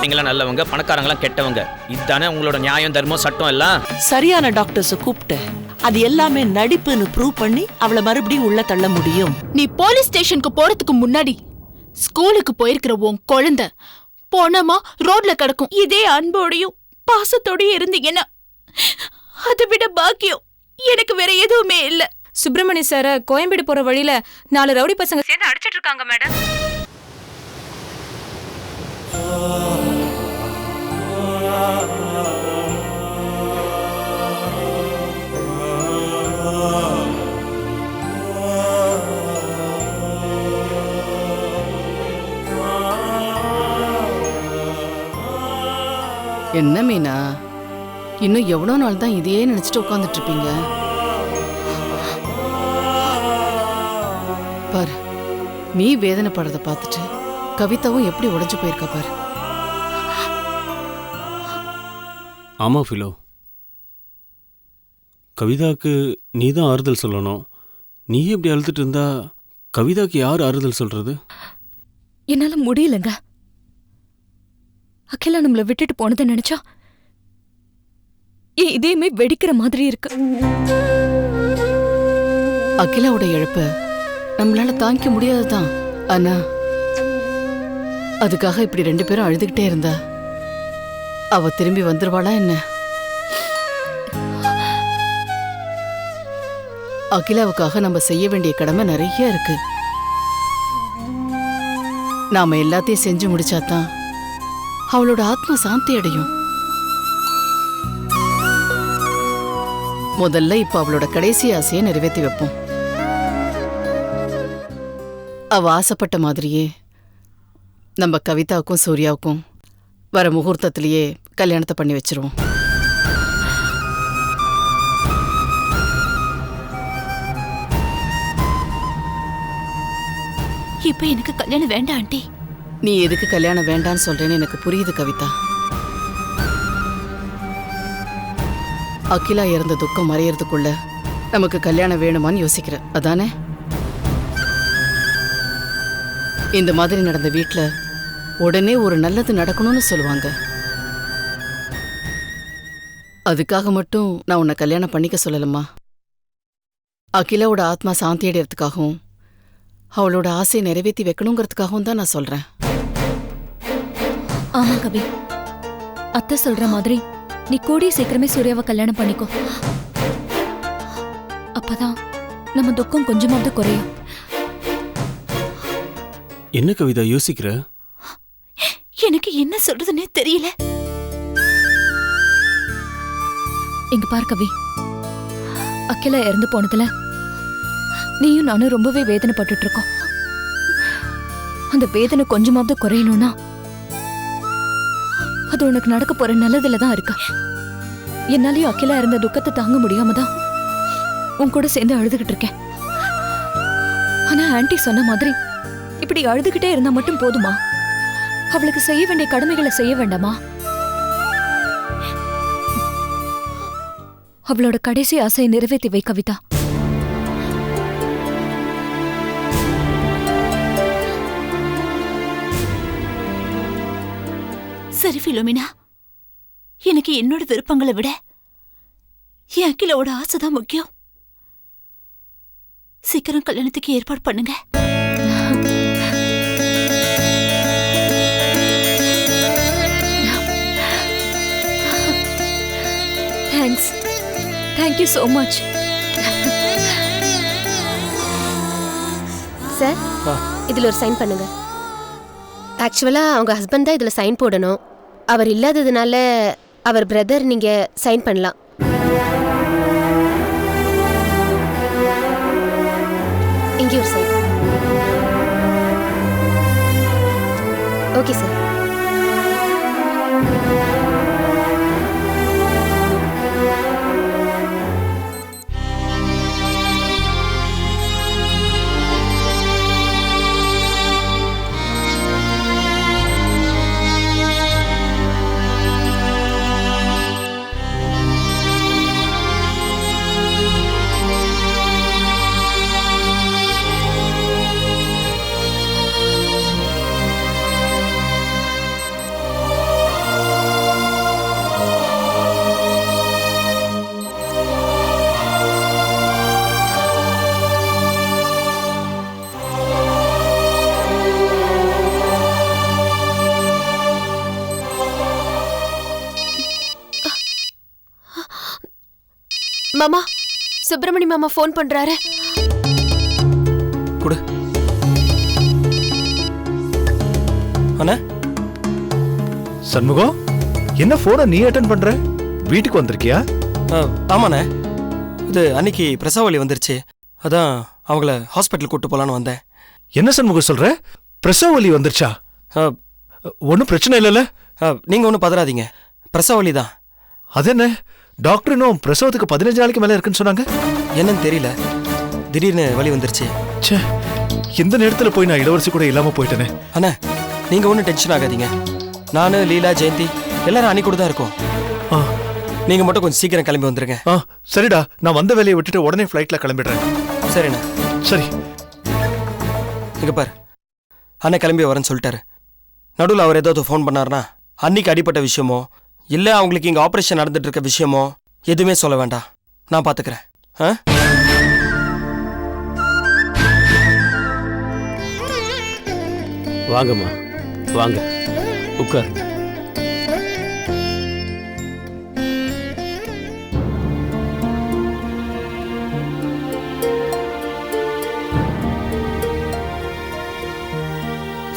ஏழைங்களாம் நல்லவங்க, பணக்காரங்களாம் கெட்டவங்க. இதுதானே உங்களோட நியாயம், தர்மம், சட்டம் எல்லாம். சரியான டாக்டர்ஸ் கூப்பிட்டு அது எல்லாமே நடிப்புன்னு ப்ரூவ் பண்ணி அவளை மறுபடியும் உள்ள தள்ள முடியும். நீ போலீஸ் ஸ்டேஷனுக்கு போறதுக்கு முன்னாடி ஸ்கூலுக்கு போயிருக்கிற உன் குழந்தை போனமா ரோட்ல கிடக்கும். இதே அன்போடையும் பாசத்தோடையும் இருந்தீங்கன்னா அதை விட பாக்கியம் எனக்கு வேற எதுவுமே இல்ல. சுப்பிரமணி சார கோயம்பேடு போற வழியில 4 ரவுடி பசங்க சேர்ந்து அடிச்சிட்டு இருக்காங்க மேடம். என்ன மீனா, இன்னும் எவ்வளவு நாள் தான் இதையே நினைச்சிட்டு உட்கார்ந்துட்டு இருப்பீங்க? பாரு, நீ வேதனைப்படுறத பார்த்துட்டு கவிதாவும் எப்படி உடைஞ்சு போயிருக்கா பாரு. ஆமா ஃபிலோ, கவிதாக்கு நீ தான் ஆறுதல் சொல்லணும். நீ எப்படி அழுதுட்டு இருந்தா கவிதாக்கு யார் ஆறுதல் சொல்றது? என்னால முடியலங்க. அகிலா நம்மள விட்டுட்டு போனதை நினைச்சா இதேமே வெடிக்கிற மாதிரி இருக்கு. அகிலாவோட இழப்ப நம்மளால தாங்கிக்க முடியாதுதான். ஆனா அதுக்காக இப்படி 2 பேரும் அழுதுகிட்டே இருந்தா அவ திரும்பி வந்துருவாளா என்ன? அகிலாவுக்காக நம்ம செய்ய வேண்டிய கடமை நிறைய இருக்கு. நாம எல்லாத்தையும் செஞ்சு முடிச்சாதான் அவளோட ஆத்மா சாந்தி அடையும். முதல்ல இப்ப அவளோட கடைசி ஆசையை நிறைவேற்றி வைப்போம். அவ ஆசைப்பட்ட மாதிரியே நம்ம கவிதாவுக்கும் சூர்யாவுக்கும் வர முகூர்த்தத்திலேயே கல்யாணத்தை பண்ணி வச்சிருவோம். இப்ப எனக்கு கல்யாணம் வேண்டாம் ஆண்டி. நீ எதுக்கு கல்யாணம் வேண்டான்னு சொல்றேன்னு எனக்கு புரியுது கவிதா. அகிலா இறந்த துக்கம் மறையறதுக்குள்ள நமக்கு கல்யாணம் வேணுமான்னு யோசிக்கிற அதானே? இந்த மாதிரி நடந்த வீட்ல உடனே ஒரு நல்லது நடக்கணும்னு சொல்லுவாங்க. அதுக்காக மட்டும் நான் உன்னை கல்யாணம் பண்ணிக்க சொல்லலம்மா. அகிலாவோட ஆத்மா சாந்தி அடையறதுக்காகவும் அவளோட ஆசையை நிறைவேற்றி வைக்கணுங்கிறதுக்காகவும் தான் நான் சொல்றேன். ஆமா கவி, அத்தை சொல்ற மாதிரி நீ கூடிய சீக்கிரமே சூர்யாவை கல்யாணம் பண்ணிக்கோ. அப்பதான் நம்ம துக்கம் கொஞ்சமாவது குறையும். என்ன கவிதா யோசிக்கிற? எனக்கு என்ன சொல்றதுன்னே தெரியல. இங்க பார் கவி, அகிலா இறந்து போனதுல நீயும் நானும் ரொம்பவே வேதனைப்பட்டுட்டு இருக்கோம். அந்த வேதனை கொஞ்சமாவது குறையணும்னா அது உனக்கு நடக்க போற நல்லதுல தான் இருக்கு. என்னாலயும் அகிலா இருந்த துக்கத்தை தாங்க முடியாம தான் உன் கூட சேர்ந்து அழுதுகிட்டு இருக்கேன். ஆனா ஆன்ட்டி சொன்ன மாதிரி இப்படி அழுதுகிட்டே இருந்தா மட்டும் போதுமா? அவளுக்கு செய்ய வேண்டிய கடமைகளை செய்ய வேண்டாமா? அவளோட கடைசி ஆசையை நிறைவேற்றி வை கவிதா. சரி பிலோமினா, எனக்கு என்னோட விருப்பங்களை விட என் அகிலாவோட ஆசைதான் முக்கியம். சீக்கிரம் கல்யாணத்துக்கு ஏற்பாடு பண்ணுங்க. Thanks, thank you so much. Sir, இதுல ஒரு சைன் பண்ணுங்க. ஆக்சுவலா அவங்க ஹஸ்பண்ட் தான் இதுல சைன் போடணும். அவர் இல்லாததுனால அவர் பிரதர் நீங்க சைன் பண்ணலாம். இங்கே ஒரு சைன். Okay sir. மாமா சுப்பிரமணி மாமா ஃபோன் பண்றாரு. கொடு. அண்ணா சண்முகம், என்ன போனை நீ அட்டன் பண்ற? வீட்டுக்கு வந்திருக்கியா? ஆமாண்ணே, இது அன்னைக்கு பிரசவ வந்துருச்சு, அதான் அவங்கள ஹாஸ்பிட்டல் கூட்டு போலான்னு வந்தேன். என்ன சண்முகம் சொல்ற? பிரசவ வலி வந்துருச்சா? ஒன்னும் பிரச்சனை இல்லைல்ல? நீங்க ஒன்றும் பதறாதீங்க, பிரசவ வலி தான். அது என்ன, டாக்டர் இன்னும் பிரசவத்துக்கு 15 நாளைக்கு மேல இருக்குன்னு சொன்னாங்க. என்னன்னு தெரியல, திடீர்னு வலி வந்துருச்சு. ச்சே, இந்த நேரத்துல போய் நான் இளவரசி கூட இல்லாம போயிட்டேனே. அண்ணா நீங்க ஒன்றும் டென்ஷன் ஆகாதீங்க, நானு லீலா ஜெயந்தி எல்லாரும் அன்னைக்கு கூட தான் இருக்கோம். நீங்க மட்டும் கொஞ்சம் சீக்கிரம் கிளம்பி வந்துருங்க. சரிடா, நான் வந்த வேலையை விட்டுட்டு உடனே ஃப்ளைட்ல கிளம்பிடுறேன். சரிண்ணா. சரி. இங்க பாரு, அண்ணன் கிளம்பி வரேன்னு சொல்லிட்டாரு. நடுவில் அவர் ஏதாவது ஃபோன் பண்ணாருன்னா அன்னைக்கு அடிப்பட்ட விஷயமோ இல்லை அவங்களுக்கு இங்கே ஆப்ரேஷன் நடந்துட்டு இருக்க விஷயமோ எதுவுமே சொல்ல வேண்டாம், நான் பார்த்துக்கிறேன். வாங்கம்மா, வாங்க உட்கார்.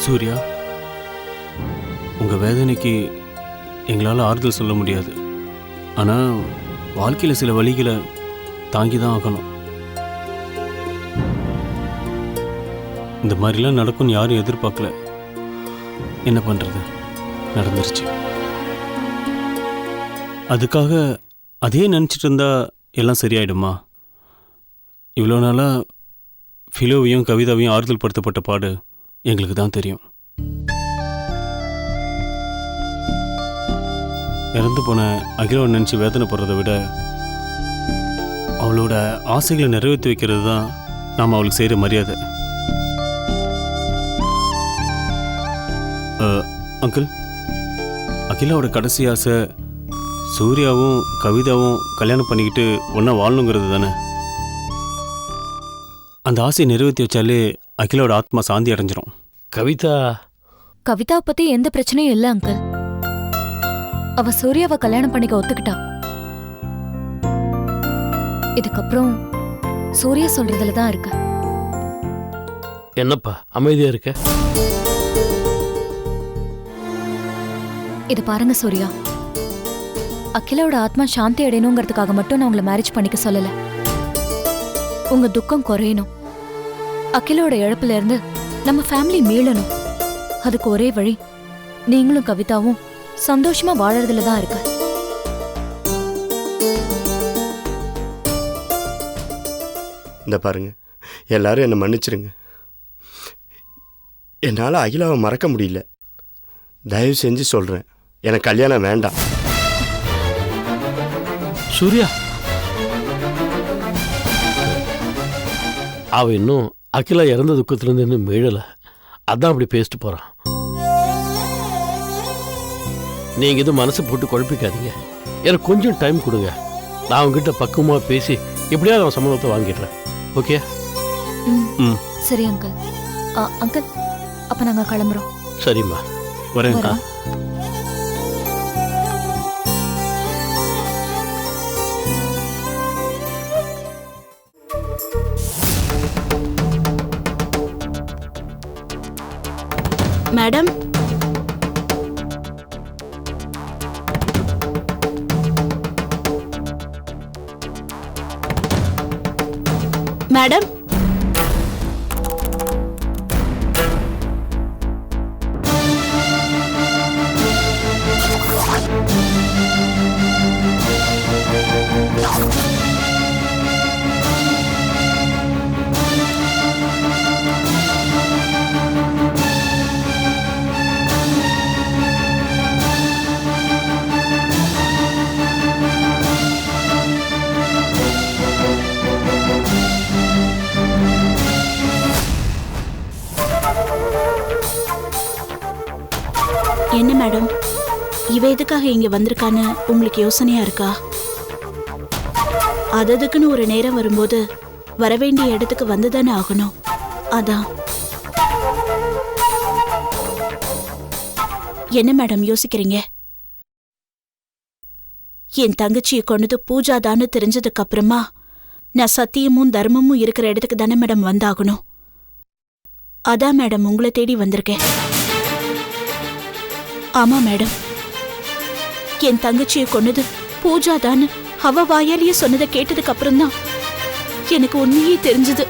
சூர்யா, உங்க வேதனைக்கு எங்களால் ஆறுதல் சொல்ல முடியாது. ஆனால் வாழ்க்கையில் சில வழிகளை தாங்கி தான் ஆகணும். இந்த மாதிரிலாம் நடக்கும்னு யாரும் எதிர்பார்க்கல. என்ன பண்ணுறது, நடந்துருச்சு. அதுக்காக அதே நினச்சிட்டு இருந்தா எல்லாம் சரியாயிடுமா? இவ்வளோ நாளாக ஃபிலோவையும் கவிதாவையும் ஆறுதல் படுத்தப்பட்ட பாடு எங்களுக்கு தான் தெரியும். இறந்து போன அகிலாவை நினச்சி வேதனைப்படுறதை விட அவளோட ஆசைகளை நிறைவேற்றி வைக்கிறது தான் நாம் அவளுக்கு செய்கிற மரியாதை. அங்கிள், அகிலாவோட கடைசி ஆசை சூர்யாவும் கவிதாவும் கல்யாணம் பண்ணிக்கிட்டு ஒன்றா வாழணுங்கிறது தானே. அந்த ஆசையை நிறைவேற்றி வச்சாலே அகிலாவோட ஆத்மா சாந்தி அடைஞ்சிரும். கவிதாவை பத்தி எந்த பிரச்சனையும் இல்லை அங்கிள். அவ சூர்யாவை கல்யாணம் பண்ணிக்க ஒத்துக்கிட்டா. இதுக்கப்புறம் சூர்யா சொல்றதுல தான் இருக்க. என்னப்பா அமைதியா இருக்க? இது பாருங்க சூர்யா, அகிலாவோட ஆத்மா சாந்தி அடையணுங்கிறதுக்காக மட்டும் நான் உங்களை மேரேஜ் பண்ணிக்க சொல்லல. உங்க துக்கம் குறையணும், அகிலோட இழப்புல இருந்து நம்ம ஃபேமிலி மீளணும். அதுக்கு ஒரே வழி நீங்களும் கவிதாவும் சந்தோஷமா வாழறதுல தான் இருக்கு. இந்த பாருங்க, எல்லாரும் என்னை மன்னிச்சிருங்க. என்னால் அகிலாவை மறக்க முடியல. தயவு செஞ்சு சொல்கிறேன், எனக்கு கல்யாணம் வேண்டாம். சூர்யா, அவ இன்னும் அகிலா இறந்த துக்கத்திலிருந்து இன்னும் மீழலை, அதான் அப்படி பேசிட்டு போறான். நீங்க இது மனசு போட்டு குழப்பிக்காதீங்க, எனக்கு கொஞ்சம் டைம் கொடுங்க. நான் அவங்ககிட்ட பக்குவமாக பேசி எப்படியாவது அவன் சம்மதத்தை வாங்கிடுறேன். ஓகே? சரி அங்கிள். அங்கிள், அப்ப நாங்க கிளம்புறோம். சரிம்மா, வரேன்க்கா. மேடம், மேடம், என்ன மேடம், இவ எதுக்காக இங்க வந்திருக்கான்னு உங்களுக்கு யோசனையா இருக்கா? அதுக்குன்னு ஒரு நேரம் வரும்போது வரவேண்டிய இடத்துக்கு வந்துதானே ஆகணும். அதான். என்ன மேடம் யோசிக்கிறீங்க? என் தங்கச்சியை கொண்டது பூஜாதான்னு தெரிஞ்சதுக்கு அப்புறமா நான் சத்தியமும் தர்மமும் இருக்கிற இடத்துக்கு தானே மேடம் வந்தாகணும். அதான் மேடம் உங்களை தேடி வந்திருக்கேன். ஆமா மேடம், என் தங்கச்சியை கொண்டது பூஜாதான்னு அவ வாயாலேயே சொன்னதை கேட்டதுக்கு அப்புறம்தான் எனக்கு உண்மையே தெரிஞ்சது.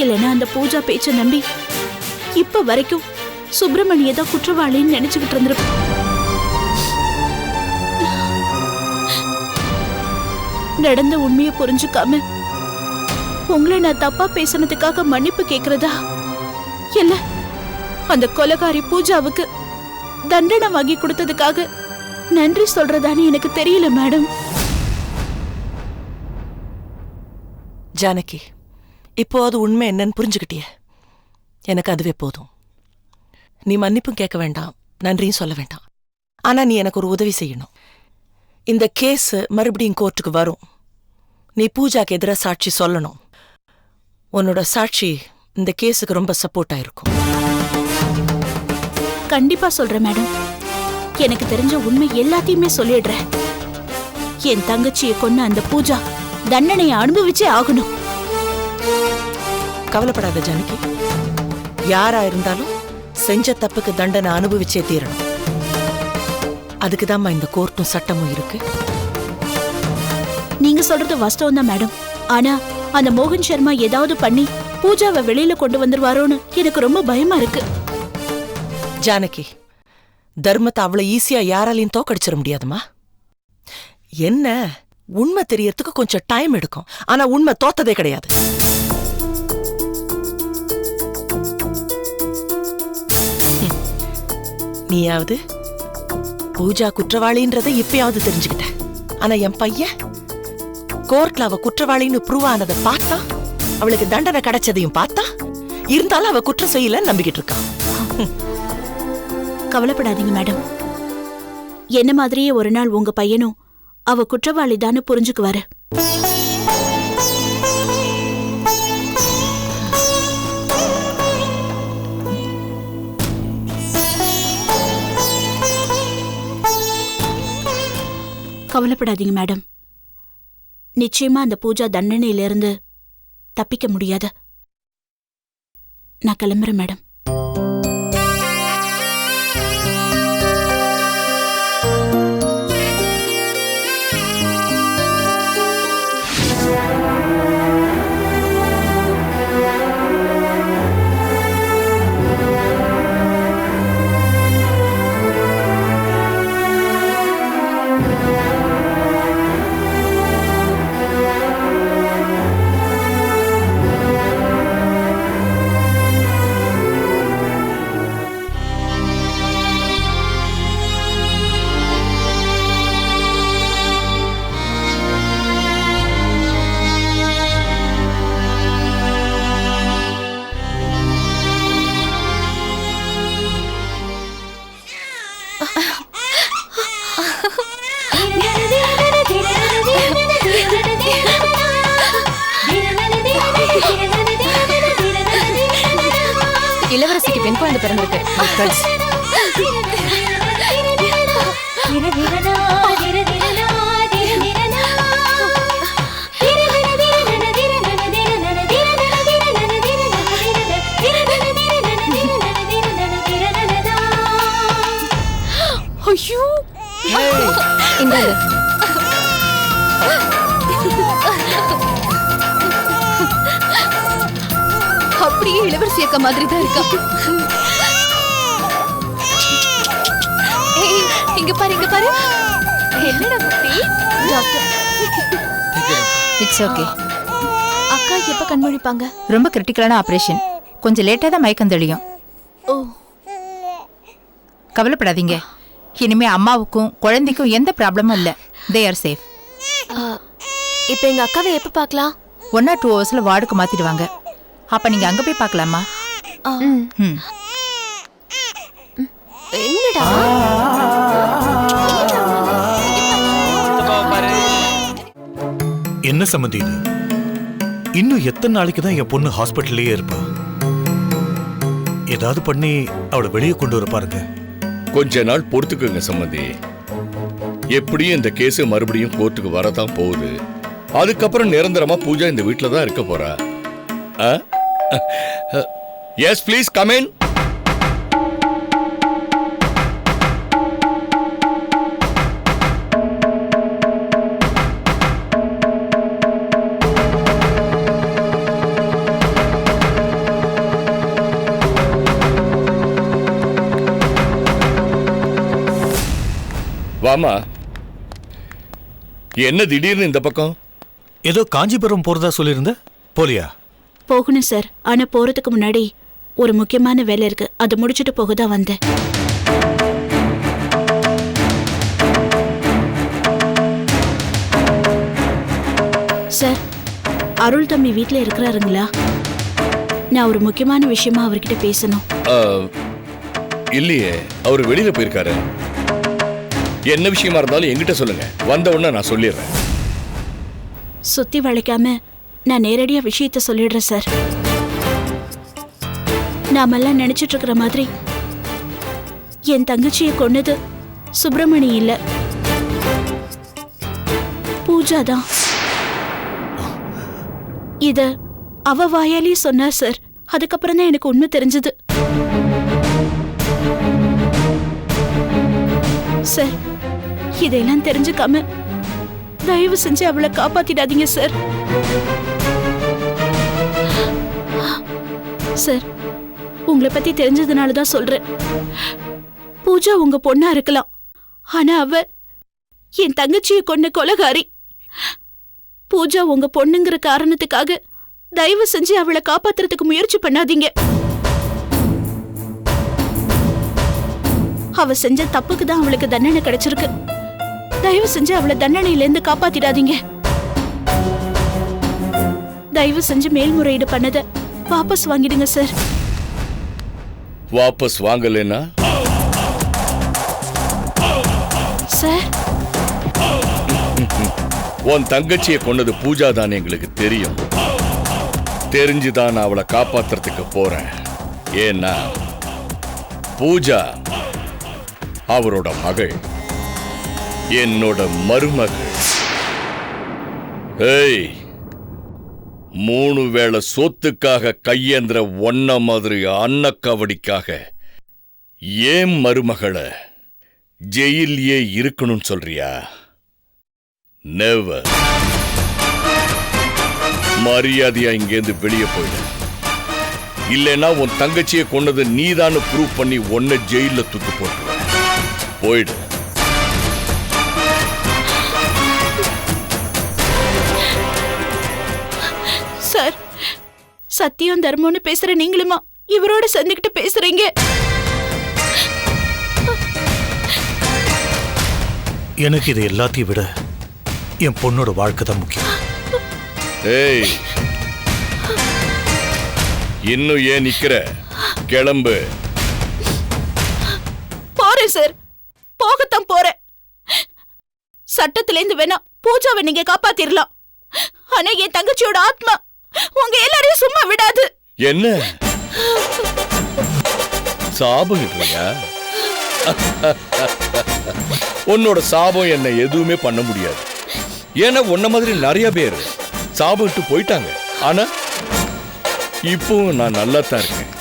இல்லைன்னா அந்த பூஜா பேச்ச நம்பி இப்ப வரைக்கும் சுப்பிரமணிய தான் குற்றவாளின்னு நினைச்சுக்கிட்டு இருந்திருப்பேன். நடந்த உண்மையை புரிஞ்சுக்காம உங்களை நான் தப்பா பேசினதுக்காக மன்னிப்பு கேக்குறதா இல்ல அந்த கொலைகாரி பூஜாவுக்கு தண்டனை வாங்கி கொடுத்ததுக்காக நன்றி சொல்றதான்னு எனக்கு தெரியல மேடம். ஜானகி, இப்போ அது உண்மை என்னன்னு புரிஞ்சுக்கிட்டிய. எனக்கு அதுவே போதும். நீ மன்னிப்பும் கேட்க வேண்டாம், நன்றியும் சொல்ல வேண்டாம். ஆனா நீ எனக்கு ஒரு உதவி செய்யணும். இந்த கேஸ் மறுபடியும் கோர்ட்டுக்கு வரும். நீ பூஜாக்கு எதிராக சாட்சி சொல்லணும். உன்னோட சாட்சி இந்த கேஸுக்கு ரொம்ப சப்போர்ட்டா இருக்கும். கண்டிப்பா சொல்றேன் மேடம். எனக்கு தெரிஞ்ச உண்மை எல்லாத்தையுமே சொல்லிடுறேன். என் தங்கச்சியை கொன்ன அந்த பூஜா தண்டனையை அனுபவிச்சே ஆகணும். கவலைப்படாத ஜானகி, யாரா இருந்தாலும் செஞ்ச தப்புக்கு தண்டனை அனுபவிச்சே தீரணும். அதுக்குதாம்மா இந்த கோர்ட்டும் சட்டமும் இருக்கு. நீங்க சொல்றது வாஸ்தவம் தான் மேடம். ஆனா அந்த மோகன் சர்மா ஏதாவது பண்ணி பூஜாவை வெளியில கொண்டு வந்துருவாரோன்னு எனக்கு ரொம்ப பயமா இருக்கு. ஜானகி, தர்மத்தை அவ்வளவு ஈஸியா யாராலையும் தோக்கடிச்சிட முடியாதுமா. என்ன, உண்மை தெரியறதுக்கு கொஞ்சம் டைம் எடுக்கும். ஆனா உண்மை தோத்ததே கிடையாது. நீயாவது பூஜா குற்றவாளின்றதை இப்பயாவது தெரிஞ்சுக்கிட்ட. ஆனா என் பையன் கோர்ட்ல அவ குற்றவாளின்னு ப்ரூவ் ஆனதை பார்த்தா, அவளுக்கு தண்டனை கிடைச்சதையும் பார்த்தா, இருந்தாலும் அவ குற்றம் செய்யலன்னு நம்பிக்கிட்டு இருக்கான். கவலைப்படாதீங்க மேடம். என்ன மாதிரியே ஒரு நாள் உங்க பையனும் அவ குற்றவாளிதான்னு புரிஞ்சுக்குவாரு. கவலைப்படாதீங்க மேடம். நிச்சயமா அந்த பூஜா தண்டனையிலிருந்து தப்பிக்க முடியாது. நான் கிளம்புறேன் மேடம். இளவரசிக்கு பெண் குழந்தை பிறந்திருக்கு. ஐயோ, இந்த அப்படியே இளவரசி அக்கா மாதிரி தான் இருக்கா. ஏய், இங்க பாரு, இங்க பாரு. என்னடா குட்டி? டாக்டர். It's okay. அக்கா எப்ப கண்முழிப்பாங்க? ரொம்ப கிரிட்டிக்கலான ஆபரேஷன். கொஞ்சம் லேட்டா தான் மயக்கம் தெளியும். ஓ, கவலைப்படாதீங்க. இனிமே அம்மாவுக்கும் குழந்தைக்கும் எந்த ப்ராப்ளமும் இல்லை. They are safe. இப்போ எங்க அக்காவை எப்ப பார்க்கலாம்? 1 or 2 hours வார்டுக்கு மாத்திடுவாங்க. அப்ப நீங்க அங்க போய் பார்க்கலாமா? என்னடா என்ன சம்மந்தி இது? இன்னும் எத்தனை நாளைக்கு தான் என் பொண்ணு ஹாஸ்பிட்டல்லயே இருப்பா? ஏதாவது பண்ணி அவளை வெளியே கொண்டு வர பாருங்க. கொஞ்ச நாள் பொறுத்துக்குங்க சம்மந்தி. எப்படியும் இந்த கேஸ் மறுபடியும் கோர்ட்டுக்கு வரதான் போகுது. அதுக்கப்புறம் நிரந்தரமா பூஜா இந்த வீட்ல தான் இருக்க போறா. Yes please come in. வாமா. என்ன திடீர்னு இந்த பக்கம்? ஏதோ காஞ்சிபுரம் போறதா சொல்லியிருந்த, போலியா? போகணும் சார். ஆனா போறதுக்கு முன்னாடி ஒரு முக்கியமான வேலை இருக்கு. அதை முடிச்சுட்டு போக தான் வந்தேன். சார், அருள் தம்பி வீட்ல இருக்கிறாருங்களா? நான் ஒரு முக்கியமான விஷயமா அவர்கிட்ட பேசணும். இல்லையே, அவர் வெளியில போயிருக்காரு. என்ன விஷயமா இருந்தாலும் என்கிட்ட சொல்லுங்க, வந்த உடனே நான் சொல்லிடுறேன். சுத்தி வளைக்காம நான் நேரடியா விஷயத்த சொல்லிடுறேன் சார். நாமெல்லாம் நினைச்சிட்டு இருக்கிற மாதிரி என் தங்கச்சியை கொன்னது சுப்பிரமணி இல்ல, பூஜா தான். இத அவ வாயாலே சொன்னா சார். அதுக்கப்புறம் தான் எனக்கு உண்மை தெரிஞ்சது. சார், இதெல்லாம் தெரிஞ்சுக்காம தயவு செஞ்சு அவளை காப்பாத்திடாதீங்க சார். சார், உங்களை பத்தி தெரிஞ்சதுனாலதான் சொல்றேன். பூஜா உங்க பொண்ணா இருக்கலாம், ஆனா அவ என் தங்கச்சியை கொன்ன கொலைகாரி. பூஜா உங்க பொண்ணுங்கிற காரணத்துக்காக தயவு செஞ்சு அவளை காப்பாத்துறதுக்கு முயற்சி பண்ணாதீங்க. அவ செஞ்ச தப்புக்கு தான் அவளுக்கு தண்டனை கிடைச்சிருக்கு. தயவு செஞ்சு அவளை தண்டனையிலேருந்து காப்பாத்திடாதீங்க. தயவு செஞ்சு மேல்முறையீடு பண்ணத வாபஸ் வாங்கிடுங்க சார். வாபஸ் வாங்கலைன்னா சார், உன் தங்கச்சியை கொண்டது பூஜா தான் எங்களுக்கு தெரியும். தெரிஞ்சுதான் நான் அவளை காப்பாத்துறதுக்கு போறேன். ஏன்னா பூஜா அவரோட மகள், என்னோட மருமகள். ஏய், 3 வேளை சொத்துக்காக கையேந்திர ஒன்ன மாதிரி அன்னக்கவடிக்காக ஏன் மருமகளை ஜெயிலே இருக்கணும்னு சொல்றியா? நெவர். மரியாதையா இங்கேருந்து வெளியே போயிடு. இல்லைன்னா உன் தங்கச்சியை கொண்டது நீதான்னு ப்ரூவ் பண்ணி ஒன்ன ஜெயில தூக்கி போட்டுருவேன். போயிடு. சார், சத்தியம் தர்மம்னு பேசுற நீங்களுமா இவரோட சேர்ந்துக்கிட்டு பேசுறீங்க? எனக்கு இது எல்லாத்தையும் விட என் பொண்ணோட வாழ்க்கை தான் முக்கியம். ஏய், இன்னும் ஏன் நிக்கிற? கிளம்பு. போறேன் சார், போகத்தான் போறேன். சட்டத்திலேருந்து வேணா பூஜாவை நீங்க காப்பாத்திரலாம், ஆனா என் தங்கச்சியோட ஆத்மா உங்க எல்லாரையும் சும்மா விடாது. என்ன சாபம் இல்லையா? உன்னோட சாபம் என்ன எதுவுமே பண்ண முடியாது. ஏன்னா உன்ன மாதிரி நிறைய பேர் சாப்பிட்டு போயிட்டாங்க. ஆனா இப்பவும் நான் நல்லா தான் இருக்கேன்.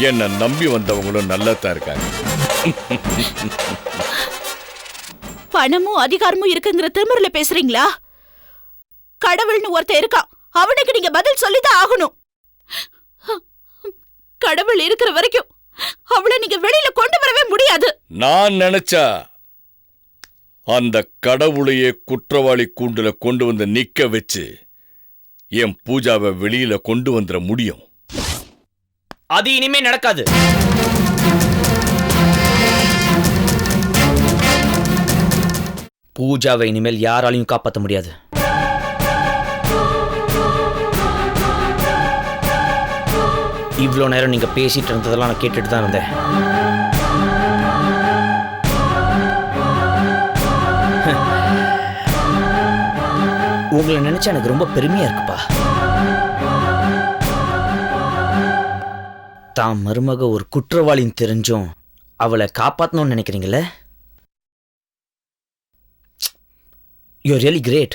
என்ன நம்பி வந்தவங்களும் நல்லா தான் இருக்காங்க. பணமும் அதிகாரமும் இருக்குங்கிற திமிர்ல பேசுறீங்களா? கடவுள்னு ஒருத்தன் இருக்கான், அவனுக்கு நீங்க பதில் சொல்லிதான் ஆகணும். கடவுள் இருக்கிற வரைக்கும் அவளை நீங்க வெளியில கொண்டு வரவே முடியாது. நான் நினைச்சா அந்த கடவுளையே குற்றவாளி கூண்டுல கொண்டு வந்து நிக்க வச்சு என் பூஜாவை வெளியில கொண்டு வந்துட முடியும். அது இனிமே நடக்காது. பூஜாவை இனிமேல் யாராலையும் காப்பாற்ற முடியாது. இவ்வளோ நேரம் நீங்க பேசிட்டு இருந்ததெல்லாம் நான் கேட்டுட்டு தான் இருந்தேன். உங்களை நினைச்சா எனக்கு ரொம்ப பெருமையா இருக்குப்பா. தான் மருமக ஒரு குற்றவாளின்னு தெரிஞ்சும் அவளை காப்பாற்றணும்னு நினைக்கிறீங்களே? You really great.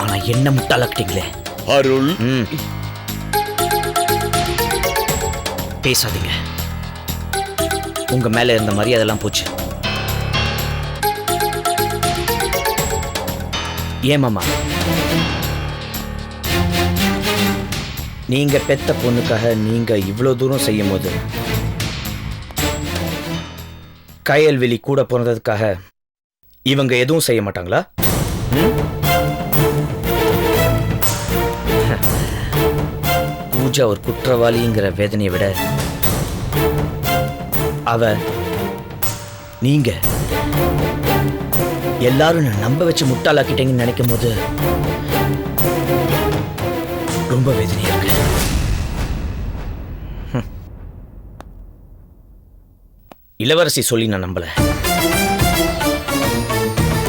ஆனா என்ன முட்டாளாக்கிட்டீங்களே. அருள், பேசாதீங்க. உங்க மேல இருந்த மரியாதைலாம் போச்சு. ஏன் மாமா, நீங்க பெத்த பொண்ணுக்காக நீங்க இவ்வளவு தூரம் செய்யும் போது கயல்வெளி கூட பிறந்ததுக்காக இவங்க எதுவும் செய்ய மாட்டாங்களா? பூஜா ஒரு குற்றவாளிங்கிற வேதனையை விட அவ நீங்க எல்லாரும் நான் நம்ப வச்சு முட்டாளாக்கிட்டீங்கன்னு நினைக்கும் போது ரொம்ப வேதனையா இருக்கு. இளவரசி சொல்லி நான் நம்பல,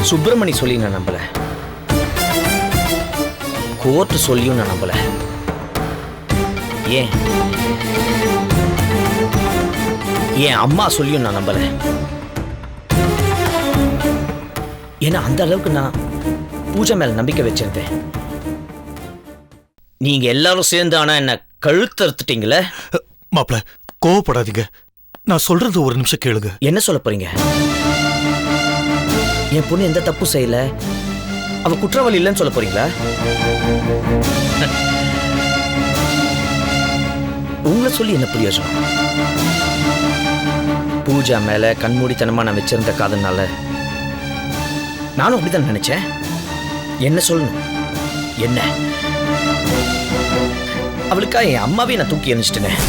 சுப்பிரமணி சொல்லி நான் நம்பல, கோர்ட் சொல்லியும் நான் நம்பல. ஏன் என் அம்மா சொல்லியும் நான் நம்பல. ஏன்னா அந்த அளவுக்கு நான் பூஜை மேல நம்பிக்கை வச்சிருந்தேன். நீங்க எல்லாரும் சேர்ந்து ஆனா என்ன கழுத்தறுத்துட்டீங்களே. மாப்ள, கோவப்படாதீங்க. நான் சொல்றது ஒரு நிமிஷம் கேளுங்க. என்ன சொல்ல போறீங்க? என் பொண்ணு எந்த தப்பு செய்யல, அவ குற்றவாளி இல்லைன்னு சொல்ல போறீங்களா? உங்களை சொல்லி என்ன பிரயோஜனம்? பூஜா மேல கண்மூடித்தனமா நான் வச்சிருந்த காதனால நானும் அப்படித்தான் நினைச்சேன். என்ன சொல்லணும்? என்ன அவளுக்கா என் அம்மாவே நான் தூக்கி எறிஞ்சிட்டேன்.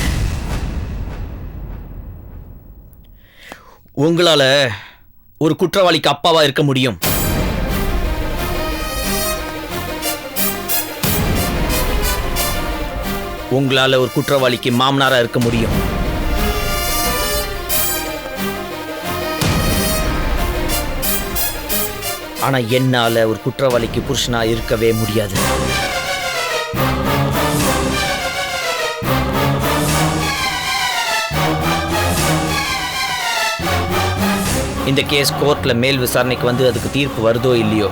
உங்களால ஒரு குற்றவாளிக்கு அப்பாவா இருக்க முடியும். உங்களால ஒரு குற்றவாளிக்கு மாமனாரா இருக்க முடியும். ஆனா என்னால ஒரு குற்றவாளிக்கு புருஷனா இருக்கவே முடியாது. இந்த கேஸ் கோர்ட்ல மேல் விசாரணைக்கு வந்து அதுக்கு தீர்ப்பு வருதோ இல்லையோ,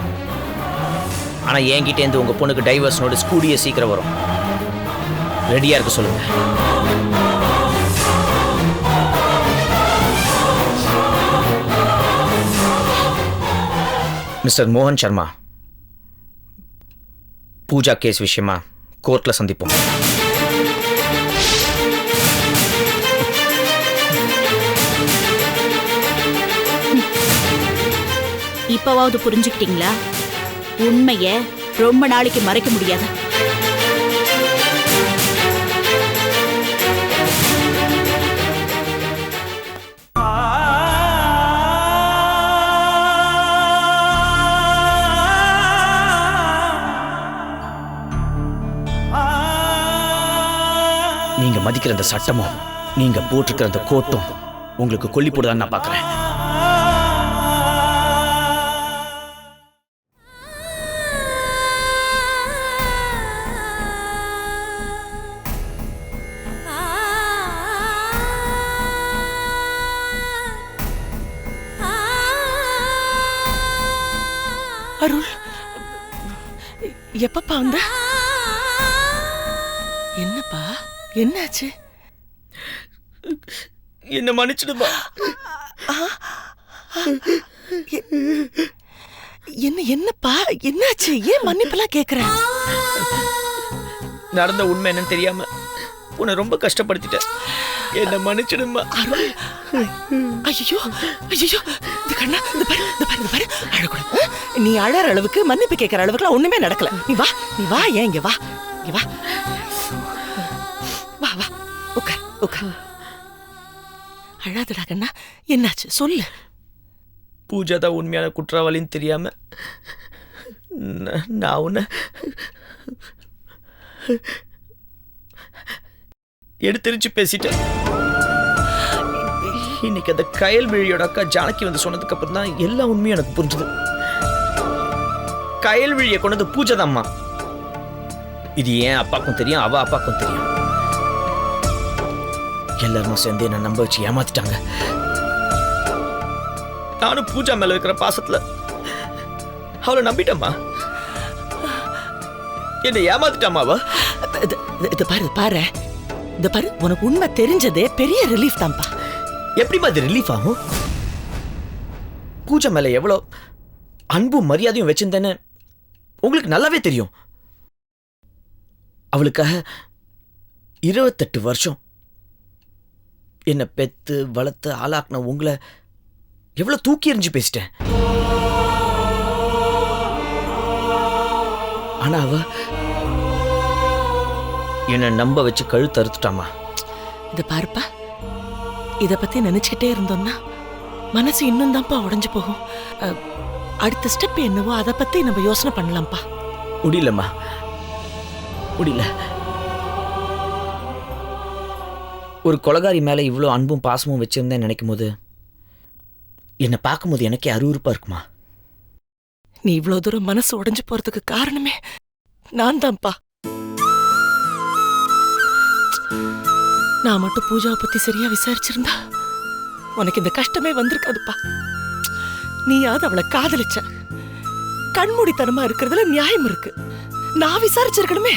ஆனா என்கிட்டேருந்து உங்க பொண்ணுக்கு டைவர்ஸ் நோட்டீஸ் கூடிய சீக்கிரம் வரும். ரெடியா இருக்க சொல்லுங்க. மிஸ்டர் மோகன் சர்மா, பூஜா கேஸ் விஷயமா கோர்ட்ல சந்திப்போம். இப்பவாவது புரிஞ்சுக்கிட்டீங்களா? உண்மைய ரொம்ப நாளைக்கு மறைக்க முடியாது. நீங்க மதிக்கிற அந்த சட்டமும் நீங்க போட்டிருக்கிற அந்த கோட்டும் உங்களுக்கு கொல்லி போடுதான்னு நான் பார்க்கிறேன். அருள், எப்பப்பா வந்த? என்னப்பா, என்னாச்சு? என்ன மன்னிச்சிடுமா. என்னப்பா என்னாச்சு? ஏன் மன்னிப்பெல்லாம் கேக்குற? நடந்த உண்மை என்னன்னு தெரியாம உன்னை ரொம்ப கஷ்டப்படுத்திட்டேன். என்ன மன்னிச்சிடுமா. ஐயோ ஐயோ, இந்த கண்ணா, இந்த பாரு அழக்கூடாது. நீ அழற அளவுக்கு மன்னிப்பு கேட்கற அளவுக்குலாம் ஒண்ணுமே நடக்கல. நீ வா ஏன் இங்க வா, இங்க வா வா வா, உட்கார். அழாதடா கண்ணா, என்னாச்சு சொல்லு. பூஜா தான் உண்மையான குற்றவாளின்னு தெரியாம நான் உன்னை எடுத்தெரிச்சு பேசிட்டேன். இன்னைக்கு அந்த கயல்விழியோட அக்கா ஜானகி வந்து சொன்னதுக்கு அப்புறம் தான் எல்லா உண்மையும் எனக்கு புரிஞ்சுது. கயல்விழியை கொண்டது பூஜை தான்மா. இது ஏன் அப்பாக்கும் தெரியும், அவ அப்பாக்கும் தெரியும். எல்லாருமா சேர்ந்து என்ன நம்ப வச்சு ஏமாத்திட்டாங்க. நானும் பூஜா மேல வைக்கிற பாசத்துல அவளை நம்பிட்டம்மா. என்னை ஏமாத்திட்டாமா அவ. இது பாரு இந்த பாரு, உனக்கு உண்மை தெரிஞ்சதே பெரிய ரிலீஃப் தான்ப்பா. எப்படிமா அது ரிலீஃப் ஆகும்? பூஜா மேல எவ்வளோ அன்பும் மரியாதையும் வச்சிருந்தேன்னு உங்களுக்கு நல்லாவே தெரியும். அவளுக்காக 28 வருஷம் என்னை பெத்து வளர்த்து ஆளாக்குன உங்களை எவ்வளோ தூக்கி எறிஞ்சு பேசிட்டேன். ஆனா அவ என்னை நம்ப வச்சு கழுத்து அறுத்துட்டாமா. இத பாருப்பா, இத பத்தி நினைச்சுக்கிட்டே இருந்தோம்னா மனசு இன்னும் தான்ப்பா உடைஞ்சு போகும். அடுத்த ஸ்டெப் என்னவோ அதை பத்தி நம்ம யோசனை பண்ணலாம்ப்பா. முடியலம்மா, முடியல. ஒரு கொலகாரி மேல இவ்வளோ அன்பும் பாசமும் வச்சிருந்தேன் நினைக்கும் போது என்னை பார்க்கும்போது எனக்கே அருவருப்பா இருக்குமா. நீ இவ்வளோ தூரம் மனசு உடைஞ்சு போறதுக்கு காரணமே நான் தான்ப்பா. நான் மட்டும் பூஜாவை பத்தி சரியா விசாரிச்சிருந்தா உனக்கு இந்த கஷ்டமே வந்திருக்காதுப்பா. நீயாவது அவளை காதலிச்ச. கண்மூடித்தனமா இருக்கிறதுல நியாயம் இருக்கு. நான் விசாரிச்சிருக்கணுமே,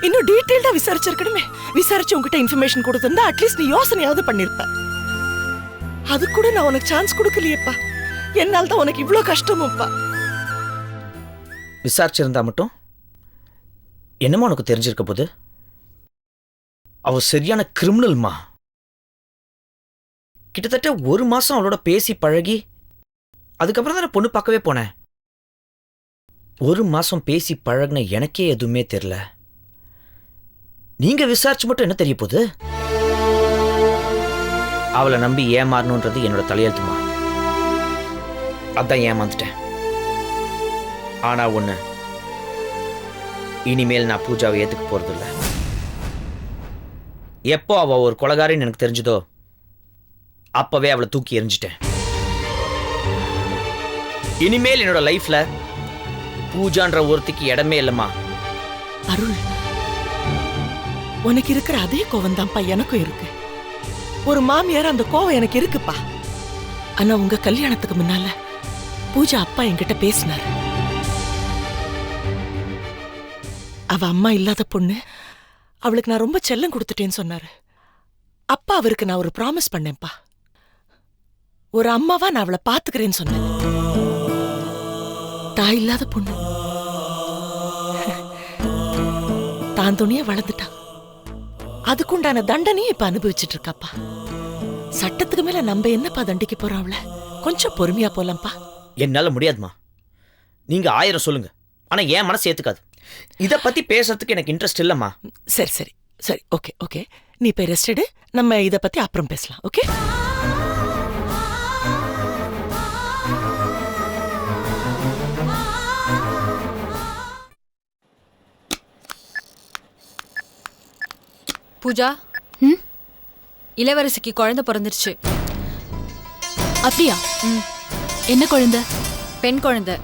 இன்னும் டீட்டெயில்டா விசாரிச்சிருக்கணுமே. விசாரிச்சு உங்ககிட்ட இன்ஃபர்மேஷன் கொடுத்திருந்தா அட்லீஸ்ட் நீ யோசனையாவது பண்ணிருப்ப. அது கூட நான் உனக்கு சான்ஸ் கொடுக்கலையேப்பா. என்னால் தான் உனக்கு இவ்வளோ கஷ்டமும்ப்பா. விசாரிச்சிருந்தா மட்டும் என்னமா உனக்கு தெரிஞ்சிருக்க போது? அவ சரியான கிரிமினல்மா. கிட்டத்தட்ட 1 மாசம் அவளோட பேசி பழகி அதுக்கப்புறம் தான் பொண்ணு பார்க்கவே போனேன். 1 மாசம் பேசி பழகின எனக்கே எதுவுமே தெரியல. நீங்க விசாரிச்சு மட்டும் என்ன தெரிய போகுது? அவளை நம்பி ஏமாறணுன்றது என்னோட தலையெழுத்துமா. அதான் ஏமாந்துட்டேன். ஆனா ஒண்ணு, இனிமேல் நான் பூஜாவை ஏத்துக்க போறதில்ல. எப்போ அவ ஒரு கொலகாரின்னு எனக்கு தெரிஞ்சதோ அப்பவே அவளை தூக்கி எறிஞ்சிட்டேன். இனிமேல் என்னோட லைஃப்ல பூஜான்ற ஒருத்திக்கு இடமே இல்லம்மா. அருள், உனக்கு இருக்கிற அதே கோவம் தான்ப்பா எனக்கும் இருக்கு. ஒரு மாமியார் அந்த கோவம் எனக்கு இருக்குப்பா. ஆனா உங்க கல்யாணத்துக்கு முன்னால பூஜா அப்பா என்கிட்ட பேசினாரு. அவ அம்மா இல்லாத பொண்ணு, அவளுக்கு நான் ரொம்ப செல்லம் கொடுத்துட்டேன்னு சொன்னாரு. அப்பா அவருக்கு நான் ஒரு ப்ராமிஸ் பண்ணேன்ப்பா. ஒரு அம்மாவா நான் அவளை பாத்துக்கிறேன்னு சொன்னேன். தாய் இல்லாத பொண்ணு தான் துணிய வளர்ந்துட்டா. அதுக்குண்டான தண்டனையும் இப்ப அனுபவிச்சுட்டு இருக்காப்பா. சட்டத்துக்கு மேல நம்ம என்னப்பா தண்டிக்க போறோம் அவளை? கொஞ்சம் பொறுமையா போலாம்ப்பா. என்னால முடியாதுமா. நீங்க 1000 சொல்லுங்க, ஆனா என் மனசு ஏத்துக்காது. இத பத்தி பேசுறதுக்கு எனக்கு இன்ட்ரெஸ்ட் இல்லம்மா. சரி சரி சரி, ஓகே ஓகே, நீ போய் ரெஸ்ட் எடு. நம்ம இத பத்தி அப்புறம் பேசலாம். ஓகே? பூஜா, இளவரசிக்கு குழந்தை பிறந்துருச்சு. அப்படியா? என்ன குழந்தை? பெண் குழந்தை.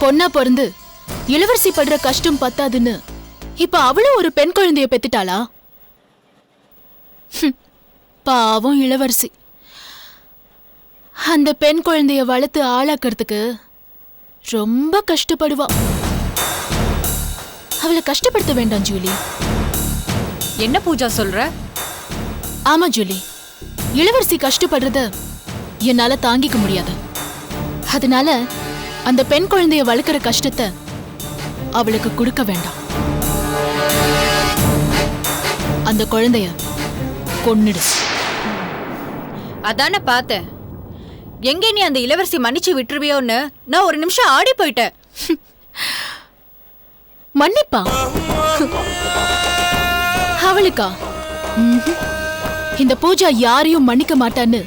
பொண்ணா பிறந்து இளவரசி படுற கஷ்டம் பத்தாதுன்னு இப்ப அவளும் ஒரு பெண் குழந்தைய பெத்துட்டாளா? பாவம் இளவரசி. அந்த பெண் குழந்தைய வளர்த்து ஆளாக்குறதுக்கு ரொம்ப கஷ்டப்படுவா. அவளை கஷ்டப்படுத்த வேண்டாம் ஜூலி. என்ன பூஜா சொல்ற? ஆமா ஜூலி, இளவரசி கஷ்டப்படுறத என்னால தாங்கிக்க முடியாது. அதனால அந்த பெண் குழந்தைய வளர்க்கிற கஷ்டத்தை அவளுக்கு கொடுக்க வேண்டாம். அந்த குழந்தைய கொன்னுடு. அதானே பார்த்தேன். எங்க நீ அந்த இளவரசி மன்னிச்சு விட்டுருவியோன்னு நான் ஒரு நிமிஷம் ஆடி போயிட்டேன். மன்னிப்பா? அவளுக்கா? இந்த பூஜா யாரையும் மன்னிக்க மாட்டான்னு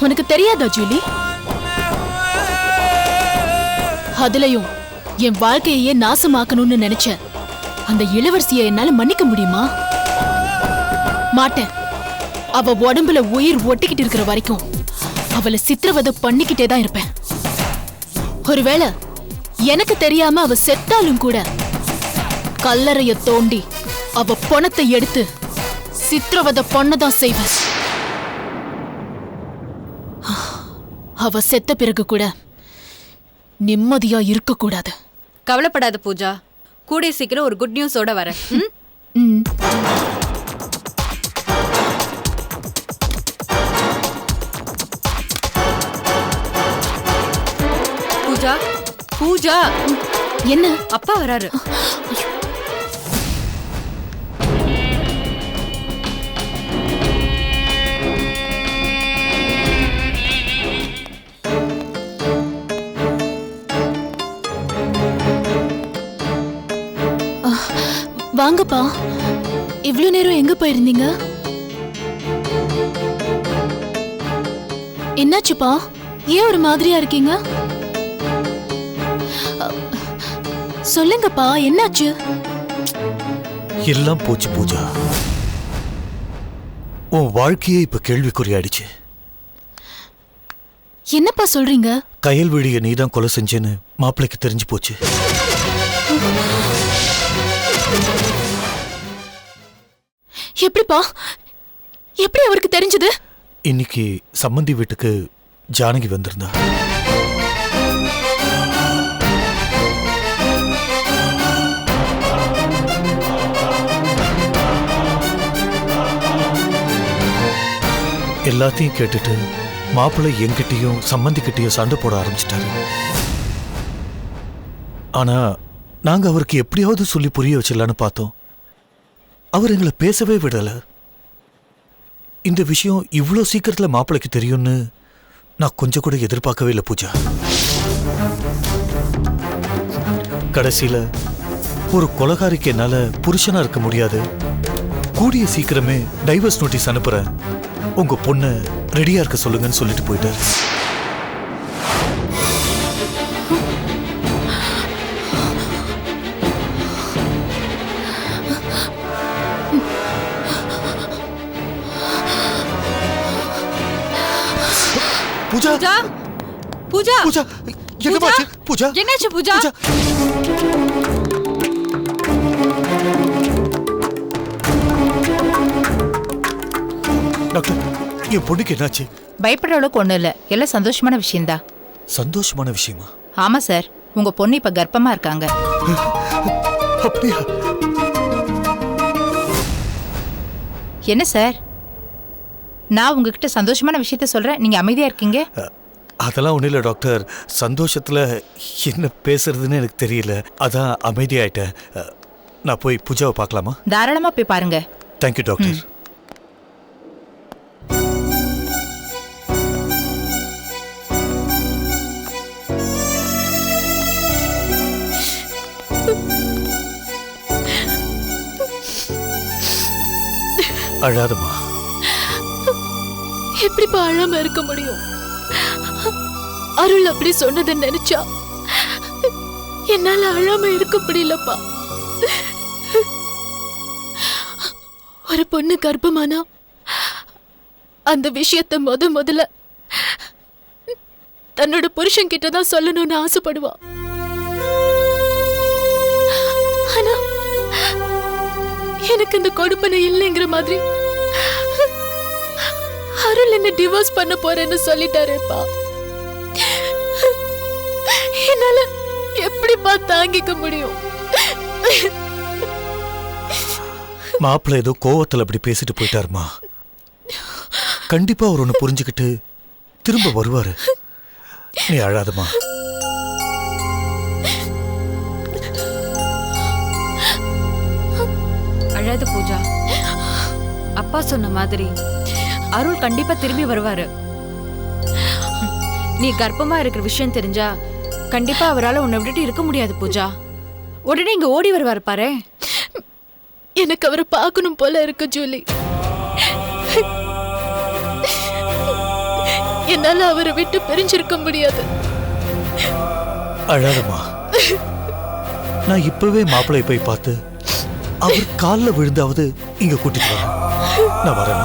உனக்கு தெரியாதா ஜூலி? அதுலயும் என் வாழ்க்கையே நாசமாக்கணும்னு நினைச்ச அந்த இளவரசியை என்னால மன்னிக்க முடியுமா? மாட்டேன். அவ உடம்புல உயிர் ஒட்டிக்கிட்டு இருக்கிற வரைக்கும் அவளை சித்திரவதை பண்ணிக்கிட்டே தான் இருப்பேன். ஒருவேளை எனக்கு தெரியாம அவ செத்தாலும் கூட கல்லறைய தோண்டி அவ பணத்தை எடுத்து சித்திரவதை பண்ணதான் செய்வேன். அவ செத்த பிறகு கூட நிம்மதியா இருக்க கூடாது. கவலைப்படாத பூஜா, கூடிய சீக்கிரம் ஒரு குட் நியூஸோட வரேன். ம். பூஜா, பூஜா, என்ன? அப்பா வராரு. வாங்கப்பா. இவ்ளோ நேரம் எங்க போயிருந்தீங்க? என்னாச்சுப்பா? ஏன் ஒரு மாதிரியா இருக்கீங்க? சொல்லுங்கப்பா, என்னாச்சு? எல்லாம் போச்சு பூஜா. உன் வாழ்க்கையே இப்ப கேள்விக்குறியாயிடுச்சு. என்னப்பா சொல்றீங்க? கயல்விழிய நீதான் கொலை செஞ்சேன்னு மாப்பிள்ளைக்கு தெரிஞ்சு போச்சு. எப்படிப்பா? எப்படி அவருக்கு தெரிஞ்சது? இன்னைக்கு சம்மந்தி வீட்டுக்கு ஜானகி வந்திருந்தா. எல்லாத்தையும் கேட்டுட்டு மாப்பிள்ளை என்கிட்டயும் சம்மந்திக்கிட்டயும் சண்டை போட ஆரம்பிச்சிட்டாரு. ஆனா நாங்க அவருக்கு எப்படியாவது சொல்லி புரிய வச்சிடலான்னு பார்த்தோம். அவர் எங்களை பேசவே விடல. இந்த விஷயம் இவ்வளோ சீக்கிரத்துல மாப்பிள்ளைக்கு தெரியும்னு நான் கொஞ்சம் கூட எதிர்பார்க்கவே இல்லை பூஜா. கடைசியில ஒரு கொலைகாரிக்கு என்னால புருஷனா இருக்க முடியாது, கூடிய சீக்கிரமே டைவர்ஸ் நோட்டீஸ் அனுப்புறேன், உங்க பொண்ணு ரெடியா இருக்க சொல்லுங்கன்னு சொல்லிட்டு போயிட்டாரு. பூஜா பூஜா, பூஜா, பூஜா, என்னமாச்சு பூஜா? என்னாச்சு பூஜா? டாக்டர், என் பொண்ணுக்கு என்னாச்சு? பயப்படுற அளவுக்கு ஒண்ணும் இல்ல, எல்லாம் சந்தோஷமான விஷயம்தான். சந்தோஷமான விஷயமா? ஆமா சார், உங்க பொண்ணு இப்ப கர்ப்பமா இருக்காங்க. அப்படியா? என்ன சார், நான் உங்ககிட்ட சந்தோஷமான விஷயத்த சொல்றேன், நீங்க அமைதியா இருக்கீங்க. அதெல்லாம் ஒன்றும் இல்லை டாக்டர். சந்தோஷத்தில் என்ன பேசுறதுன்னு எனக்கு தெரியல, அதான் அமைதியாயிட்டேன். நான் போய் பூஜாவை பார்க்கலாமா? தாராளமா போய் பாருங்க. Thank you doctor. அழாதம்மா. எப்படிப்பா அழாம இருக்க முடியும்? அருள் அப்படி சொன்னதை நினைச்சா என்னால அழாம இருக்க முடியலப்பா. ஒரு பொண்ணு கர்ப்பமானா அந்த விஷயத்தை முதல்ல தன்னோட புருஷன் கிட்ட தான் சொல்லணும்னு ஆசைப்படுவா. ஆனா எனக்கு இந்த கொடுப்பனை இல்லைங்கிற மாதிரி அருள் என்ன டிவோர்ஸ் பண்ண போறேன்னு சொல்லிட்டாரேப்பா. என்னால எப்படிப்பா தாங்கிக்க முடியும்? மாப்பிள்ளை ஏதோ கோவத்தில் அப்படி பேசிட்டு போயிட்டாருமா. கண்டிப்பா அவர் ஒன்று புரிஞ்சுக்கிட்டு திரும்ப வருவாரு. நீ அழாதம்மா. அழாத பூஜா. அப்பா சொன்ன மாதிரி அருள் கண்டிப்பா திரும்பி வருவாரு. நீ கர்ப்பமா இருக்கிற விஷயம் தெரிஞ்சா கண்டிப்பா அவரால் உன்னை விட்டுட்டு இருக்க முடியாது பூஜா. உடனே இங்க ஓடி வருவாரு பாரு. எனக்கு அவரை பார்க்கணும் போல இருக்கு ஜூலி. என்னால அவரை விட்டு பிரிஞ்சிருக்க முடியாது. அழாதம்மா. நான் இப்பவே மாப்பிள்ளை போய் பார்த்து அவர் காலில் விழுந்தாவது இங்க கூட்டிட்டு வரேன். நான் வரேன்.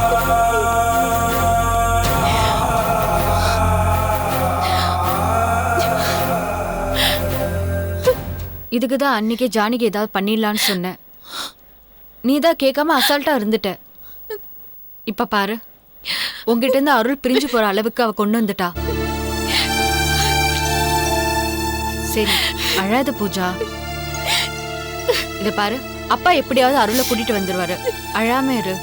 இதுக்குதான் அன்னைக்கே ஜானகி ஏதாவது பண்ணிடலான்னு சொன்னேன். நீதான் கேட்காம அசால்ட்டா இருந்துட்ட. இப்ப பாரு, உங்ககிட்ட இருந்து அருள் பிரிஞ்சு போற அளவுக்கு அவ கொண்டு வந்துட்டா. சரி அழாத பூஜா. இத பாரு, அப்பா எப்படியாவது அருளை கூட்டிட்டு வந்துருவாரு. அழாம இரு.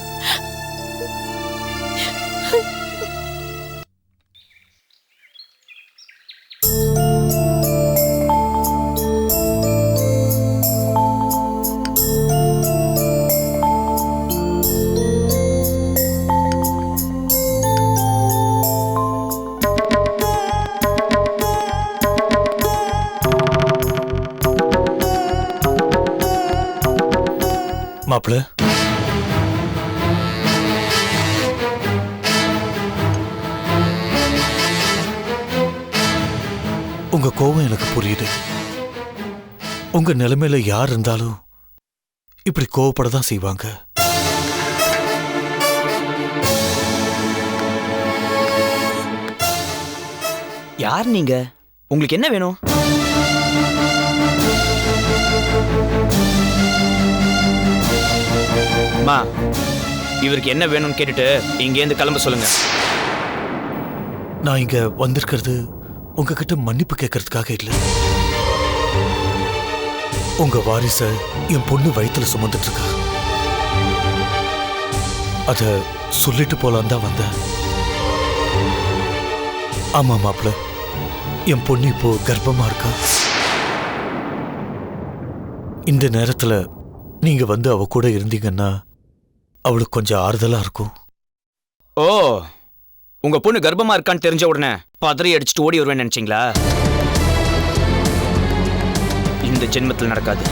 மாப்பிள்ள, உங்க கோபம் எனக்கு புரியுது. உங்க நிலைமையில யார் இருந்தாலும் இப்படி கோவப்படதான் செய்வாங்க. யார் நீங்க? உங்களுக்கு என்ன வேணும்? அம்மா, இவருக்கு என்ன வேணும்னு கேட்டுட்டு இங்கேருந்து கிளம்ப சொல்லுங்க. நான் இங்க வந்திருக்கிறது உங்ககிட்ட மன்னிப்பு கேட்கறதுக்காக இல்லை. உங்க வாரிச என் பொண்ணு வயித்துல சுமந்துட்டு இருக்கா. அத சொல்லிட்டு போலான் தான் வந்தேன். ஆமா மாப்பிள்ள, என் பொண்ணு இப்போ கர்ப்பமா இருக்கா. இந்த நேரத்துல நீங்க வந்து அவ கூட இருந்தீங்கன்னா அவளுக்கு கொஞ்சம் ஆறுதலா இருக்கும். ஓ, உங்க பொண்ணு கர்ப்பமா இருக்கான்னு தெரிஞ்ச உடனே பதறி அடிச்சுட்டு ஓடி வருவேன்னு நினைச்சீங்களா? இந்த ஜென்மத்தில் நடக்காது.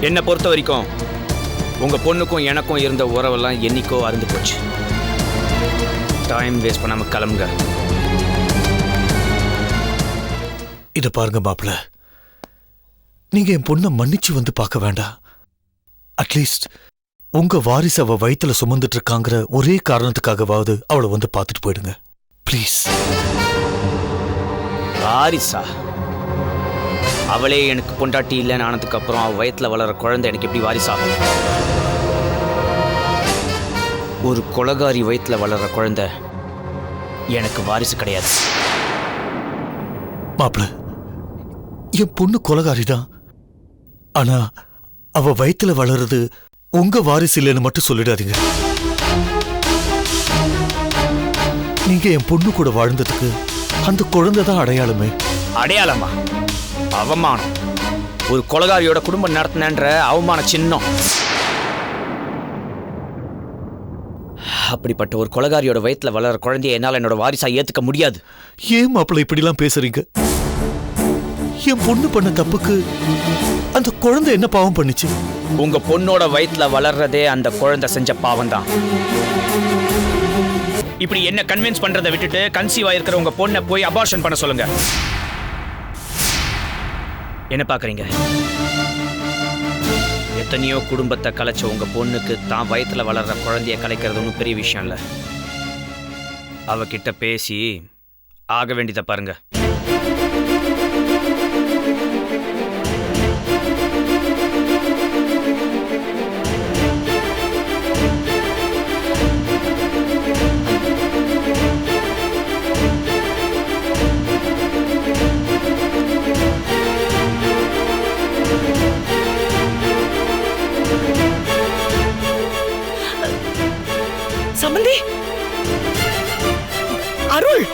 என்னை பொறுத்த வரைக்கும் உங்க பொண்ணுக்கும் எனக்கும் இருந்த உறவெல்லாம் என்னைக்கோ அருந்து போச்சு. டைம் வேஸ்ட் பண்ணாம கிளம்புங்க. இத பாருங்க மாப்பிள்ள, நீங்க என் பொண்ணை மன்னிச்சு வந்து பார்க்க வேண்டாம். அட்லீஸ்ட் உங்க வாரிசு அவ வயித்துல சுமந்துட்டு இருக்காங்கிற ஒரே காரணத்துக்காகவாவது அவளை வந்து பார்த்துட்டு போயிடுங்க ப்ளீஸ். வாரிசா? அவளே எனக்கு பொண்டாட்டி இல்லைன்னு ஆனதுக்கு அப்புறம் அவ வயித்துல வளர குழந்தை எனக்கு எப்படி வாரிசாகும்? ஒரு கொலகாரி வயித்துல வளர்ற குழந்தை எனக்கு வாரிசு கிடையாது. மாப்பிள்ள, என் பொண்ணு கொலகாரி தான். ஆனா அவ வயித்துல வளருது உங்க வாரிசு இல்லைன்னு மட்டும் சொல்லிடாதீங்க. நீங்க என் பொண்ணு கூட வாழ்ந்ததுக்கு அந்த குழந்தை தான் அடையாளமே. அடையாளமா? அவமானம். ஒரு கொலகாரியோட குடும்பம் நடத்தினன்ற அவமான சின்னம். அப்படிப்பட்ட ஒரு கொலகாரியோட வயித்துல வளர குழந்தைய என்னால என்னோட வாரிசா ஏத்துக்க முடியாது. ஏன் மாப்பிள்ள இப்படிலாம் பேசுறீங்க? என் பொண்ணு பண்ண தப்புக்கு அந்த குழந்தை என்ன பாவம் பண்ணுச்சு? உங்க பொண்ணோட வயித்துல வளர்றதே அந்த குழந்தை செஞ்ச பாவம் தான். இப்படி என்ன கன்வின்ஸ் பண்றதை விட்டுட்டு கன்சீவ் ஆயிருக்கிற உங்க பொண்ணை போய் அபார்ஷன் பண்ண சொல்லுங்க. என்ன பாக்குறீங்க? எத்தனையோ குடும்பத்தை கலைச்ச உங்க பொண்ணுக்கு தான் வயித்துல வளர்ற குழந்தைய கலைக்கிறது ஒன்றும் பெரிய விஷயம் இல்ல. அவகிட்ட பேசி ஆக வேண்டியதை பாருங்க. சம்பந்தி, அருள்,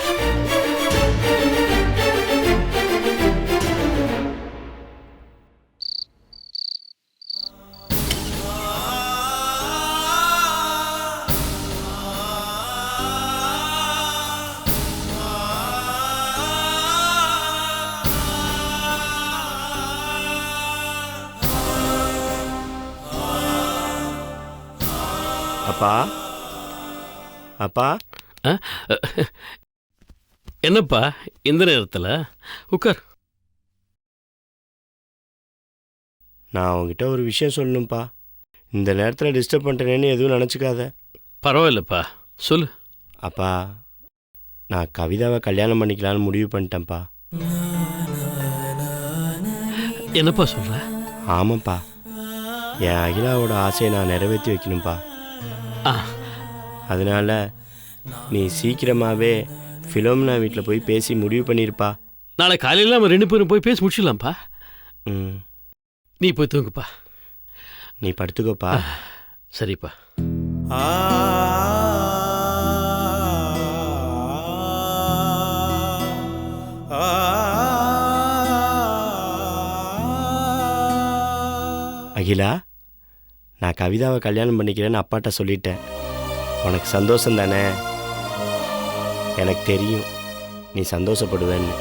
அப்பா அப்பா. என்னப்பா இந்த நேரத்தில்? உட்கார். நான் உங்ககிட்ட ஒரு விஷயம் சொல்லணும்ப்பா. இந்த நேரத்தில் டிஸ்டர்ப் பண்ணுறேன்னு எதுவும் நினச்சிக்காத. பரவாயில்லப்பா, சொல்லு. அப்பா, நான் கவிதாவை கல்யாணம் பண்ணிக்கலான்னு முடிவு பண்ணிட்டேன்ப்பா. என்னப்பா சொல்ற? ஆமாப்பா, என் அகிலாவோட ஆசையை நான் நிறைவேற்றி வைக்கணும்ப்பா. அதனால நீ சீக்கிரமாகவே ஃபிலோமினா வீட்டில் போய் பேசி முடிவு பண்ணியிருப்பா. நாளை காலையில் நம்ம 2 பேரும் போய் பேசி முடிச்சிடலாம்ப்பா. ம், நீ போய் தூங்குப்பா. நீ படுத்துக்கோப்பா. சரிப்பா. அகிலா, நான் கவிதாவை கல்யாணம் பண்ணிக்கிறேன்னு அப்பாட்ட சொல்லிட்டேன். உனக்கு சந்தோஷம் தானே? எனக்கு தெரியும் நீ சந்தோஷப்படுவேன்னு.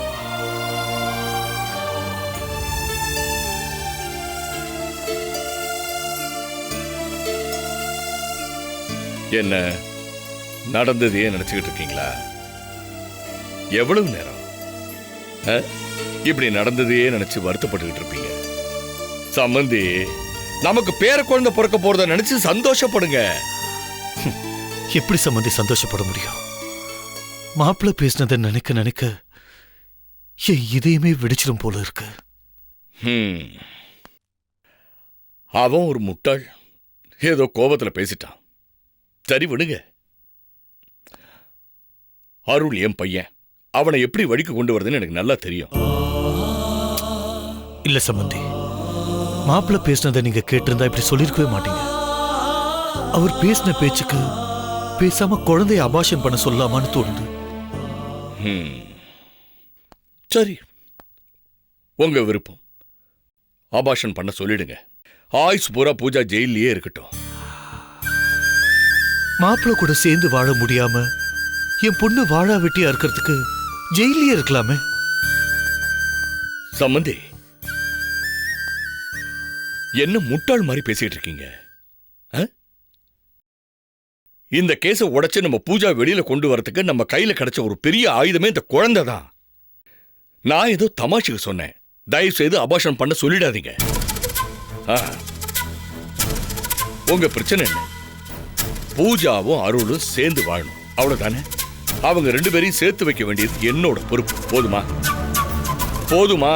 என்ன நடந்ததையே நினைச்சுக்கிட்டு இருக்கீங்களா? எவ்வளவு நேரம் இப்படி நடந்ததையே நினைச்சு வருத்தப்பட்டுக்கிட்டு இருப்பீங்க? சம்பந்தி, நமக்கு பேர குழந்தை பிறக்க போறத நினைச்சு சந்தோஷப்படுங்க. எப்படி சம்பந்தி சந்தோஷப்பட முடியும்? மாப்பிள்ளை பேசினதை நினைக்க நினைக்க என் இதயமே வெடிச்சிடும் போல இருக்கு. அவன் ஒரு முட்டாள், ஏதோ கோபத்துல பேசிட்டான். சரி விடுங்க. அருள் என் பையன், அவனை எப்படி வழிக்கு கொண்டு வருதுன்னு எனக்கு நல்லா தெரியும். இல்ல சம்பந்தி, மாப்பிள்ளை பேசினதை நீங்க கேட்டிருந்தா இப்படி சொல்லிருக்கவே மாட்டீங்க. அவர் பேசின பேச்சுக்கு பேசாம குழந்தைய அபாஷன் பண்ண சொல்லாமான்னு தோணுது. சரி, உங்க விருப்பம். அபாஷன் பண்ண சொல்லிடுங்க. ஆயுஸ் பூரா பூஜா ஜெயிலே இருக்கட்டும். மாப்பிள்ளை கூட சேர்ந்து வாழ முடியாம என் பொண்ணு வாழா வெட்டியா இருக்கிறதுக்கு ஜெயிலே இருக்கலாமே. சம்பந்தி, என்ன முட்டாள் மாதிரி பேசிட்டு இருக்கீங்க? இந்த கேஸை உடைச்சு நம்ம பூஜா வெளியில கொண்டு வரதுக்கு நம்ம கையில கிடைச்ச ஒரு பெரிய ஆயுதமே இந்த குழந்தை தான். நான் ஏதோ தமாஷுக்கு சொன்னேன். தயவு செய்து அபாஷன் பண்ண சொல்லிடாதீங்க. உங்க பிரச்சனை என்ன? பூஜாவும் அருளும் சேர்ந்து வாழணும், அவ்வளவுதானே? அவங்க 2 பேரையும் சேர்த்து வைக்க வேண்டியது என்னோட பொறுப்பு. போதுமா? போதுமா?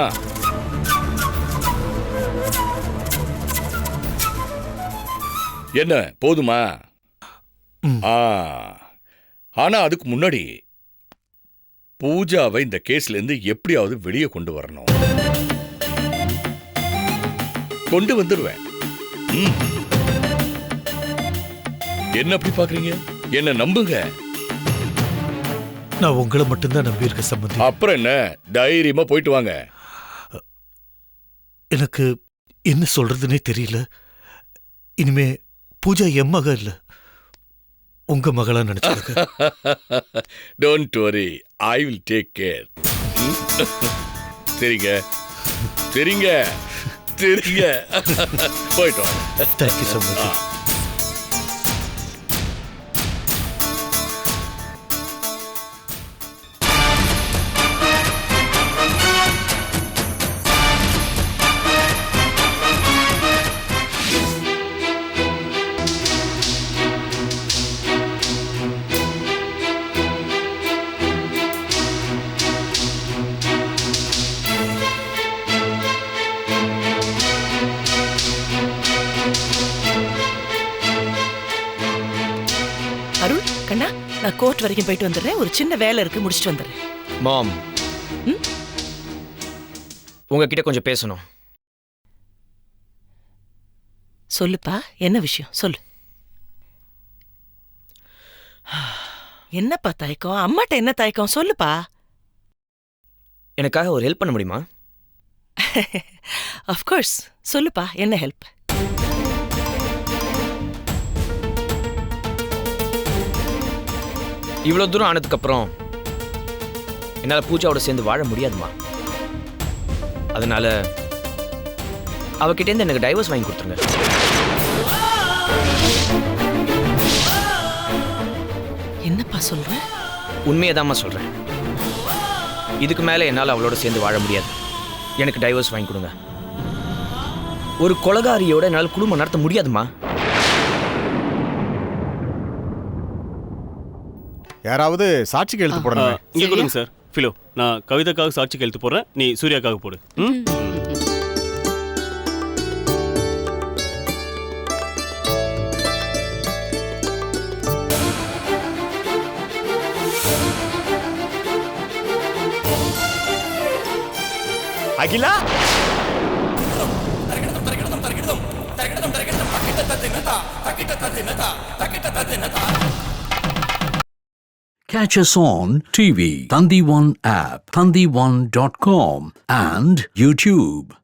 என்ன போதுமா? ஆனா அதுக்கு முன்னாடி பூஜாவை இந்த கேஸ்ல இருந்து எப்படியாவது வெளியே கொண்டு வரணும். கொண்டு வந்துடுவேன். என்ன அப்படி பாக்குறீங்க? என்ன நம்புங்க. நான் உங்களை மட்டும்தான் நம்பி இருக்க சம்பந்தி. அப்புறம் என்ன, தைரியமா போயிட்டு வாங்க. எனக்கு என்ன சொல்றதுன்னே தெரியல. இனிமே பூஜா என் மக இல்ல, உங்க மகளா நினைச்சிருக்க. Don't worry, I will take care. சரிங்க சரிங்க சரிங்க, போயிட்டோம். Thank you so much. Arul Kanna, நான் கோர்ட் வரைக்கும் போயிட்டு வந்துடுறேன். ஒரு சின்ன வேலை இருக்கு, முடிச்சுட்டு வந்துடுறேன். மாம், உங்ககிட்ட கொஞ்சம் பேசணும். சொல்லுப்பா, என்ன விஷயம் சொல்லு. என்னப்பா தயக்கம்? அம்மாட்ட என்ன தயக்கம்? சொல்லுப்பா. எனக்காக ஒரு ஹெல்ப் பண்ண முடியுமா? அஃப்கோர்ஸ், சொல்லுப்பா, என்ன ஹெல்ப்? இவ்வளோ தூரம் ஆனதுக்கப்புறம் என்னால் பூஜாவோட சேர்ந்து வாழ முடியாதுமா. அதனால அவகிட்டேருந்து எனக்கு டைவர்ஸ் வாங்கி கொடுத்துருங்க. என்னப்பா சொல்ற? உண்மையதாம்மா சொல்கிறேன். இதுக்கு மேலே என்னால் அவளோட சேர்ந்து வாழ முடியாது. எனக்கு டைவர்ஸ் வாங்கி கொடுங்க. ஒரு கொலகாரியோட என்னால் குடும்பம் நடத்த முடியாதுமா. யாராவது சாட்சிக்கு எழுத்து போடணும். இங்கே கொடுங்க சார். ஃபிலோ, நான் கவிதாக்காக சாட்சிக்கு எழுத்து போடுறேன், நீ சூர்யாக்காக போடு. Akila Catch us on TV, Thandivan app, thandivan.com and YouTube.